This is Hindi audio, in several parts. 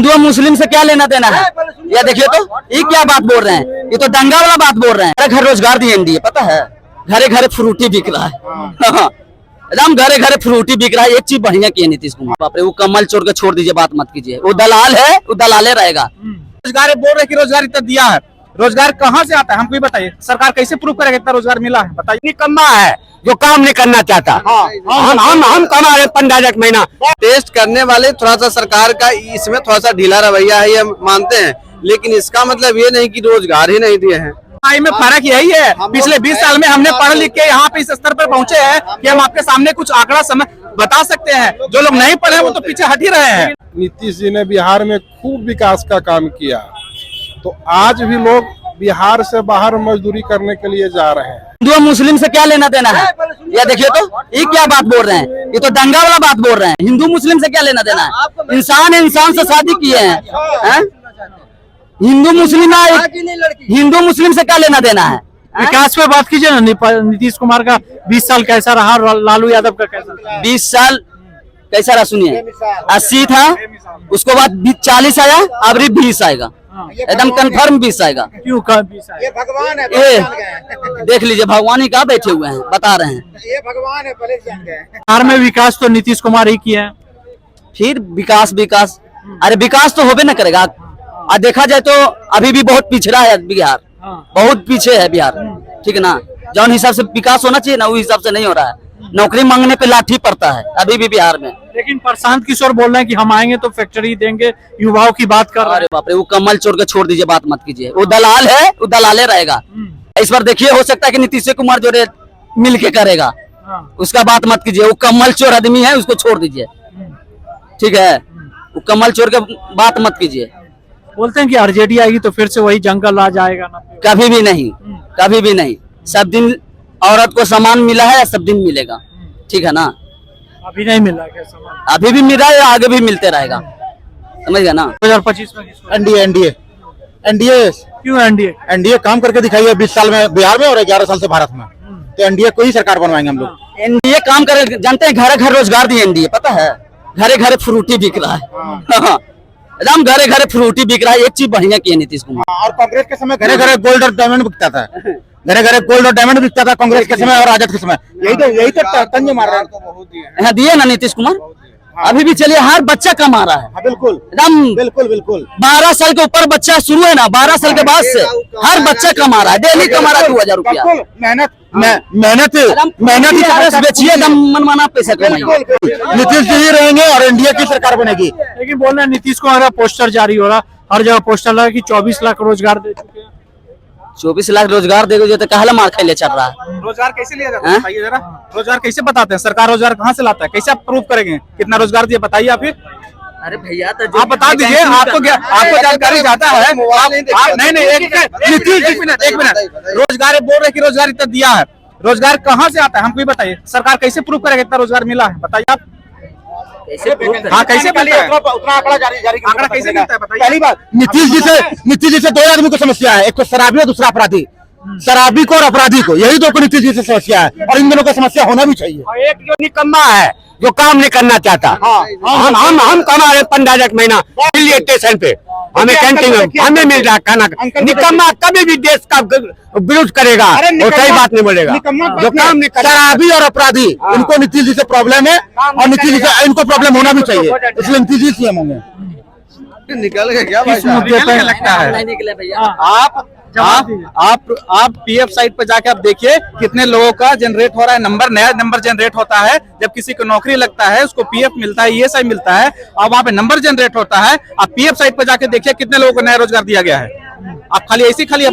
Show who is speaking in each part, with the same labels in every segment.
Speaker 1: हिंदू मुस्लिम से क्या लेना देना है? ये देखिए तो ये क्या बात बोल रहे हैं, ये तो दंगा वाला बात बोल रहे हैं। घर रोजगार दी एनडीए, पता है घरे घरे फ्रूटी बिक रहा है। एकदम घरे घरे फ्रूटी बिक रहा है। एक चीज बढ़िया की है नीतीश कुमार, बाप रे वो कमल चोर के छोड़ दीजिए, बात मत कीजिए। वो दलाल है, वो दलाले रहेगा।
Speaker 2: रोजगार बोल रहे कि रोजगार इतना दिया है, रोजगार कहाँ से आता है हमको भी बताइए। सरकार कैसे प्रूव करेगा इतना रोजगार मिला है? बताइए।
Speaker 3: निकम्मा है जो काम नहीं करना चाहता। हम कमा रहे 15 महीना।
Speaker 4: टेस्ट करने वाले थोड़ा सा सरकार का इसमें थोड़ा सा ढीला रवैया है, ये मानते हैं, लेकिन इसका मतलब ये नहीं कि रोजगार ही नहीं दिए हैं।
Speaker 2: में फर्क यही है, पिछले 20 साल में हमने पढ़ लिख के यहाँ पे इस स्तर पर पहुँचे हैं कि हम आपके सामने कुछ आंकड़ा समय बता सकते हैं। जो लोग नहीं पढ़े वो तो पीछे हट ही रहे हैं।
Speaker 5: नीतीश जी ने बिहार में खूब विकास का काम किया, तो आज भी लोग बिहार से बाहर मजदूरी करने के लिए जा रहे हैं।
Speaker 1: हिंदू मुस्लिम से क्या लेना देना है? ये देखिए तो ये क्या बात बोल रहे हैं, ये तो दंगा वाला बात बोल रहे हैं। हिंदू मुस्लिम से क्या लेना देना है? इंसान इंसान से शादी किए हैं। हिंदू मुस्लिम से क्या लेना देना है?
Speaker 2: विकास पे बात कीजिए ना। नीतीश कुमार का 20 साल कैसा रहा और लालू यादव का कैसा?
Speaker 1: 20 साल कैसा रहा सुनिए। 80 था, उसके बाद 40 आया, अब 20 आएगा, एकदम कंफर्म 20 आएगा।
Speaker 2: क्यों 20 आएगा?
Speaker 6: ये भगवान है,
Speaker 1: ये देख लीजिए, भगवान ही कहाँ बैठे हुए हैं, बता रहे हैं।
Speaker 6: ये भगवान है, पहले जान गए।
Speaker 2: बिहार में विकास तो नीतीश कुमार ही किया है।
Speaker 1: फिर विकास अरे विकास तो होबे न करेगा। आज देखा जाए तो अभी भी बहुत पिछड़ा है बिहार, बहुत पीछे है बिहार, ठीक है ना। जौन हिसाब से विकास होना चाहिए ना, उस हिसाब से नहीं हो रहा है। नौकरी मांगने पे लाठी पड़ता है अभी भी बिहार में।
Speaker 2: लेकिन प्रशांत किशोर बोल रहे हैं कि हम आएंगे तो फैक्ट्री देंगे, युवाओं की बात कर रहे हैं।
Speaker 1: अरे बाप रे वो कमल चोर के छोड़ दीजिए, बात मत कीजिए। वो दलाल है, वो दलाले रहेगा। इस बार देखिए, हो सकता है कि नीतीश कुमार जो मिल के करेगा, उसका बात मत कीजिए। वो कमल चोर आदमी है, उसको छोड़ दीजिए, ठीक है। वो कमल चोर के बात मत कीजिए।
Speaker 2: बोलते हैं कि आरजेडी आएगी तो फिर से वही जंगल राज आएगा ना?
Speaker 1: कभी भी नहीं, कभी भी नहीं। सब दिन औरत को सम्मान मिला है, सब दिन मिलेगा, ठीक है ना।
Speaker 2: अभी नहीं मिला क्या सम्मान?
Speaker 1: अभी भी मिल रहा है, आगे भी मिलते रहेगा, समझ गया ना।
Speaker 2: 2025 में
Speaker 7: एनडीए एनडीए एनडीए
Speaker 2: क्यों एनडीए?
Speaker 7: एनडीए काम करके दिखाई है 20 साल में बिहार में और 11 साल से भारत में, तो एनडीए को ही सरकार बनवाएंगे हम लोग।
Speaker 1: एनडीए काम करे, जानते हैं घर घर रोजगार दिए एनडीए, पता है घरे घरे फ्रूटी बिक रहा है। एकदम घरे घरे फ्रूटी बिक रहा है। एक चीज बढ़िया की है नीतीश कुमार।
Speaker 7: और कांग्रेस के समय घरे घरे गोल्ड और डायमंड बिकता था, घरे घरे गोल्ड और डायमंड बिकता था कांग्रेस के समय और आजाद के समय। यही तो तंज मार रहे हैं।
Speaker 1: दिए ना नीतीश कुमार, अभी भी चलिए, हर बच्चा कमा रहा है
Speaker 7: बिल्कुल
Speaker 1: एकदम।
Speaker 7: बिल्कुल
Speaker 1: 12 साल के ऊपर बच्चा शुरू है ना, 12 साल के बाद से हर बच्चा कमा रहा है, डेली कमा रहा है 2000 रुपया।
Speaker 7: मेहनत
Speaker 1: बेचिए, एकदम मनमाना पैसा कमाइए।
Speaker 7: नीतीश जी ही रहेंगे और एनडीए की सरकार बनेगी।
Speaker 2: लेकिन बोल रहे हैं नीतीश कुमार का पोस्टर जारी हो रहा, हर जगह पोस्टर लगा कि 24 लाख रोजगार दे चुके हैं।
Speaker 1: 24 लाख रोजगार देगा तो कहला मार खाई ले चल रहा है।
Speaker 2: रोजगार कैसे लिया जाता है बताइए जरा। रोजगार कैसे बताते हैं? सरकार रोजगार कहाँ से लाता है? कैसे आप प्रूव करेंगे कितना रोजगार दिया? बताइए आप।
Speaker 1: अरे भैया तो
Speaker 2: आप बता दीजिए, आपको जानकारी ज्यादा है। नहीं एक मिनट रोजगार बोल रहे कि रोजगार इतना दिया है, रोजगार कहाँ से आता है हमको भी बताइए। सरकार कैसे प्रूव करेगा इतना रोजगार मिला है? बताइए आप। कैसे मिलता है?
Speaker 7: उतना आंकड़ा जारी
Speaker 2: आंकड़ा कैसे मिलता है बताइए।
Speaker 7: पहली बात, नीतीश जी से दो आदमी को समस्या है, एक तो शराबी और दूसरा अपराधी। शराबी को और अपराधी को, यही दो को नीतीश जी से समस्या है, और इन दोनों को समस्या होना भी चाहिए।
Speaker 3: एक जो निकम्मा है जो काम नहीं करना चाहता। हम कमा रहे 15 महीना दिल्ली स्टेशन पे, हमें कैंटीन में हमें मिल रहा खाना। निकम्मा कभी भी देश का विरोध करेगा और सही बात नहीं बोलेगा। जो काम नहीं करता,
Speaker 7: शराबी और अपराधी, इनको नीतीश जी से प्रॉब्लम है और नीतीश जी से इनको प्रॉब्लम होना भी चाहिए, इसलिए नीतीश जी सीएम होंगे।
Speaker 4: निकल गए क्या भाई?
Speaker 2: लगता है
Speaker 1: नहीं निकले भैया।
Speaker 2: आप पीएफ साइट पर जाके आप देखिए कितने लोगों का जनरेट हो रहा है नंबर, नया नंबर जनरेट होता है। जब किसी को नौकरी लगता है, उसको पीएफ मिलता है, ईएसआई मिलता है, और वहाँ पे नंबर जनरेट होता है। आप पीएफ साइट पर जाके देखिए कितने लोगों को नया रोजगार दिया गया है। आप खाली ऐसी आप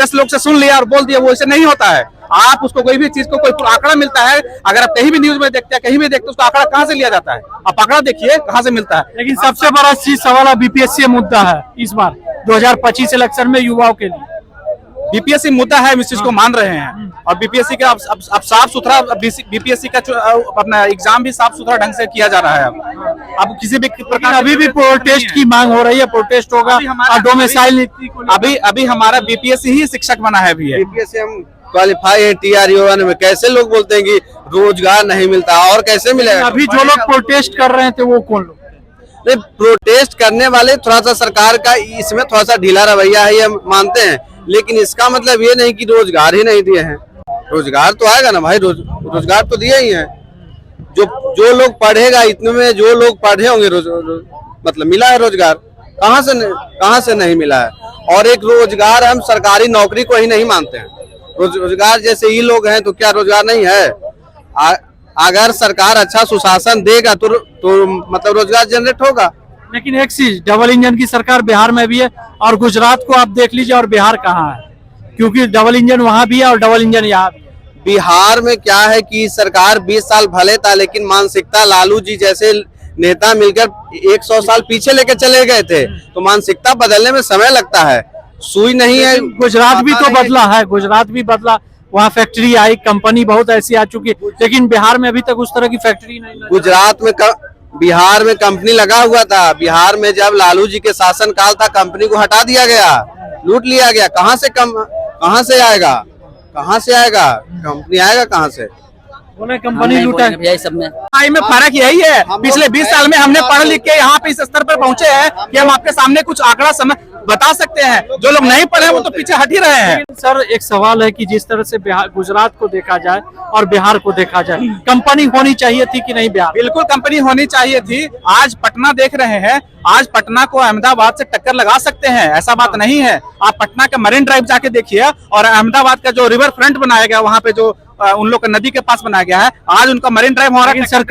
Speaker 2: 10 लोग से सुन लिया और बोल दिया, वो ऐसे नहीं होता है। आप उसको कोई भी चीज को कोई आंकड़ा मिलता है, अगर आप कहीं भी न्यूज में देखते हैं, कहीं भी देखते हैं, उसका आंकड़ा कहाँ से लिया जाता है? आप आंकड़ा देखिए कहाँ से मिलता है। लेकिन सबसे बड़ा चीज सवाल बीपीएससी मुद्दा है इस बार 2025 इलेक्शन में युवाओं के लिए। बीपीएससी मुद्दा है, इस चीज को मान रहे हैं। और बीपीएससी का अब साफ सुथरा बीपीएससी का अपना एग्जाम भी साफ सुथरा ढंग से किया जा रहा है। अब किसी भी प्रकार अभी भी प्रोटेस्ट की मांग हो रही है, प्रोटेस्ट होगा। डोमिसाइल अभी हमारा बीपीएससी ही शिक्षक बना है अभी।
Speaker 4: बीपीएससी हम क्वालिफाई है TRU में। कैसे लोग बोलते हैं कि रोजगार नहीं मिलता, और कैसे मिलेगा?
Speaker 2: अभी जो लोग प्रोटेस्ट कर रहे थे वो कौन लोग?
Speaker 4: नहीं, प्रोटेस्ट करने वाले थोड़ा सा सरकार का इसमें थोड़ा सा ढीला रवैया है, ये मानते हैं, लेकिन इसका मतलब ये नहीं कि रोजगार ही नहीं दिए हैं। रोजगार तो आएगा ना भाई, रोजगार तो दिए ही हैं। जो लोग पढ़ेगा, इतने में जो लोग पढ़े होंगे मतलब मिला है रोजगार, कहाँ से नहीं मिला है। और एक रोजगार हम सरकारी नौकरी को ही नहीं मानते हैं, रोजगार जैसे ही लोग हैं तो क्या रोजगार नहीं है। अगर सरकार अच्छा सुशासन देगा तो मतलब रोजगार जनरेट होगा।
Speaker 8: लेकिन एक चीज, डबल इंजन की सरकार बिहार में भी है और गुजरात को आप देख लीजिए, और बिहार कहाँ है, क्योंकि डबल इंजन वहां भी है और डबल इंजन यहाँ भी है।
Speaker 4: बिहार में क्या है कि सरकार 20 साल भले था, लेकिन मानसिकता लालू जी जैसे नेता मिलकर 100 साल पीछे लेके चले गए थे, तो मानसिकता बदलने में समय लगता है, सुई नहीं है।
Speaker 8: गुजरात भी तो बदला है, गुजरात भी बदला, वहाँ फैक्ट्री आई, कंपनी बहुत ऐसी आ चुकी है, लेकिन बिहार में अभी तक उस तरह की फैक्ट्री नहीं।
Speaker 4: गुजरात में बिहार में कंपनी लगा हुआ था। बिहार में जब लालू जी के शासन काल था, कंपनी को हटा दिया गया, लूट लिया गया। कहाँ से आएगा कंपनी, आएगा कहाँ से?
Speaker 8: कंपनी लूटा
Speaker 1: भैया सब में।
Speaker 2: में फर्क यही है, पिछले 20 साल में हमने पढ़ लिख के यहाँ पे इस स्तर पर पहुंचे हैं कि हम आपके सामने कुछ आंकड़ा बता सकते हैं। जो लोग नहीं पढ़े वो तो पीछे हट ही रहे हैं।
Speaker 8: सर एक सवाल है कि जिस तरह से गुजरात को देखा जाए और बिहार को देखा जाए, कंपनी होनी चाहिए थी कि नहीं बिहार?
Speaker 2: बिल्कुल कंपनी होनी चाहिए थी। आज पटना देख रहे हैं, आज पटना को अहमदाबाद से टक्कर लगा सकते हैं, ऐसा बात नहीं है। आप पटना का मरीन ड्राइव जाके देखिए, और अहमदाबाद का जो रिवर फ्रंट बनाया गया वहाँ पे, जो उन लोग का नदी के पास बनाया गया है, आज उनका मरीन ड्राइव हमारा
Speaker 8: सर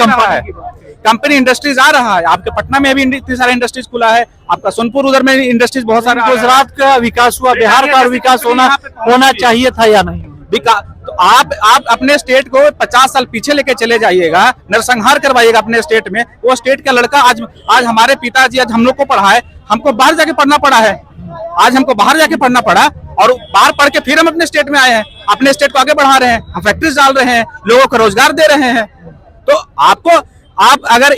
Speaker 2: कंपनी इंडस्ट्रीज आ रहा है। आपके पटना में भी इतनी सारी इंडस्ट्रीज खुला है, आपका सोनपुर उधर में इंडस्ट्रीज बहुत सारा।
Speaker 8: गुजरात का विकास हुआ, बिहार का विकास होना चाहिए था या नहीं?
Speaker 2: तो आप अपने स्टेट को 50 साल पीछे लेके चले जाइएगा, नरसंहार करवाइएगा अपने स्टेट में। वो स्टेट का लड़का आज हमारे पिताजी, आज हम लोग को पढ़ाए, हमको बाहर जाके पढ़ना पड़ा है। आज हमको बाहर जाके पढ़ना पड़ा, और बाहर पढ़ के फिर हम अपने स्टेट में आए हैं, अपने स्टेट को आगे बढ़ा रहे हैं, हम फैक्ट्रीज डाल रहे हैं, लोगों को रोजगार दे रहे हैं। तो आप अगर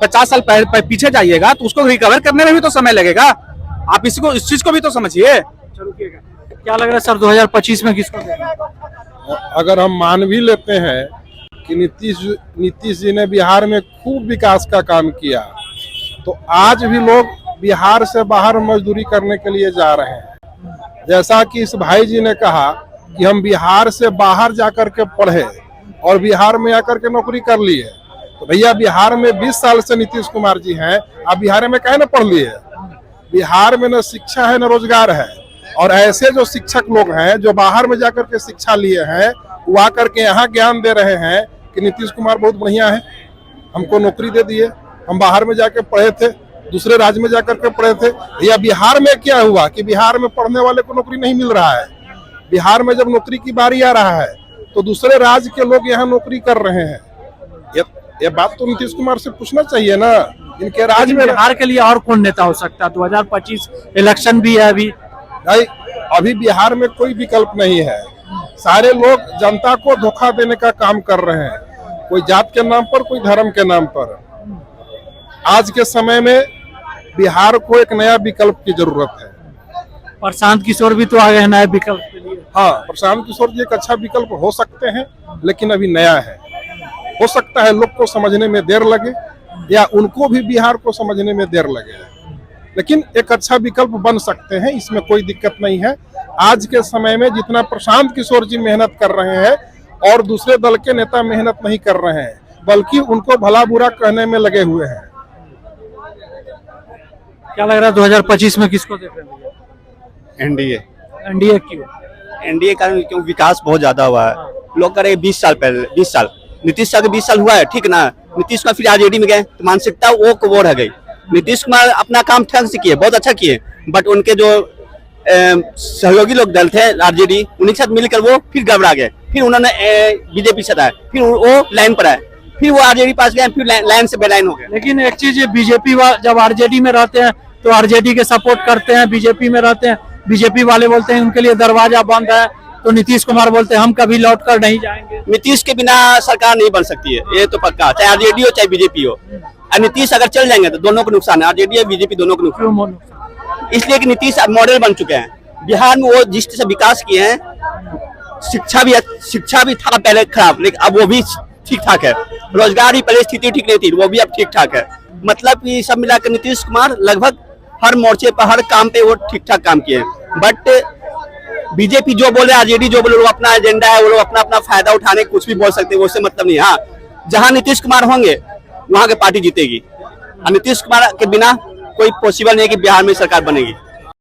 Speaker 2: 50 साल पीछे जाइएगा तो उसको रिकवर करने में भी तो समय लगेगा। आप इस चीज को भी तो समझिए।
Speaker 8: क्या लग रहा है सर 2025 में किसको देंगे?
Speaker 5: अगर हम मान भी लेते हैं कि नीतीश जी ने बिहार में खूब विकास का काम किया, तो आज भी लोग बिहार से बाहर मजदूरी करने के लिए जा रहे हैं। जैसा कि इस भाई जी ने कहा कि हम बिहार से बाहर जाकर के पढ़े और बिहार में आकर के नौकरी कर लिए, तो भैया बिहार में 20 साल से नीतीश कुमार जी हैं, आप बिहार में काहे ना पढ़ लिए? बिहार में न शिक्षा है न रोजगार है। और ऐसे जो शिक्षक लोग हैं जो बाहर में जाकर के शिक्षा लिए हैं, वो आकर के यहाँ ज्ञान दे रहे हैं कि नीतीश कुमार बहुत बढ़िया है, हमको नौकरी दे दिए, हम बाहर में जाके पढ़े थे, दूसरे राज्य में जाकर के पढ़े थे। या बिहार में क्या हुआ कि बिहार में पढ़ने वाले को नौकरी नहीं मिल रहा है। बिहार में जब नौकरी की बारी आ रहा है तो दूसरे राज्य के लोग यहाँ नौकरी कर रहे हैं। ये बात तो नीतीश कुमार से पूछना चाहिए ना, इनके राज्य में।
Speaker 8: बिहार के लिए और कौन नेता हो सकता है? 2025 इलेक्शन भी है
Speaker 5: अभी बिहार में कोई विकल्प नहीं है। सारे लोग जनता को धोखा देने का काम कर रहे हैं, कोई जात के नाम पर, कोई धर्म के नाम पर। आज के समय में बिहार को एक नया विकल्प की जरूरत है।
Speaker 8: प्रशांत किशोर भी तो आ गए हैं नए विकल्प के लिए।
Speaker 5: हाँ, प्रशांत किशोर जी एक अच्छा विकल्प हो सकते हैं, लेकिन अभी नया है। हो सकता है लोग को समझने में देर लगे, या उनको भी बिहार को समझने में देर लगे, लेकिन एक अच्छा विकल्प बन सकते हैं, इसमें कोई दिक्कत नहीं है। आज के समय में जितना प्रशांत किशोर जी मेहनत कर रहे हैं और दूसरे दल के नेता मेहनत नहीं कर रहे हैं, बल्कि उनको भला बुरा कहने में लगे हुए हैं।
Speaker 8: क्या लग रहा है 2025 में किसको देख रहे हैं?
Speaker 3: एनडीए
Speaker 8: क्यों?
Speaker 3: एनडीए का क्यों? विकास बहुत ज्यादा हुआ है। लोग करे 20 साल नीतीश का 20 साल हुआ है, ठीक ना। नीतीश कुमार फिर आरजेडी में गए तो मानसिकता वो रह गई। नीतीश कुमार अपना काम ठीक से किए, बहुत अच्छा किए, बट उनके जो सहयोगी लोग दल थे आरजेडी, उन्हीं के साथ मिलकर वो फिर गड़बड़ा गए। फिर उन्होंने बीजेपी से आए, फिर वो लाइन पर आए, फिर वो आरजेडी पास गए, फिर लाइन से बेलाइन हो गए।
Speaker 8: लेकिन एक चीज, बीजेपी जब आरजेडी में रहते हैं तो आरजेडी के सपोर्ट करते हैं, बीजेपी में रहते हैं, बीजेपी वाले बोलते हैं उनके लिए दरवाजा बंद है, तो नीतीश कुमार बोलते हैं हम कभी लौट कर नहीं जाएंगे।
Speaker 3: नीतीश के बिना सरकार नहीं बन सकती है, ये तो पक्का, चाहे आरजेडी हो चाहे बीजेपी हो। और नीतीश अगर चल जाएंगे तो दोनों को नुकसान है, आरजेडी और बीजेपी दोनों को नुकसान। इसलिए कि नीतीश मॉडल बन चुके हैं बिहार में। वो जिस तरह से विकास किए हैं, शिक्षा भी था पहले खराब, लेकिन अब वो भी ठीक ठाक है। रोजगार की पहले स्थिति ठीक नहीं थी, वो भी अब ठीक ठाक है।
Speaker 1: मतलब कि सब मिलाकर नीतीश कुमार लगभग हर मोर्चे पर, हर काम पे वो ठीक ठाक काम किए। बट बीजेपी जो बोले, आरजेडी जो बोले, वो अपना एजेंडा है, वो लोग अपना अपना फायदा उठाने कुछ भी बोल सकते हैं, उससे मतलब नहीं। हाँ, जहां नीतीश कुमार होंगे वहां की पार्टी जीतेगी, और नीतीश कुमार के बिना कोई पॉसिबल नहीं है कि बिहार में सरकार बनेगी।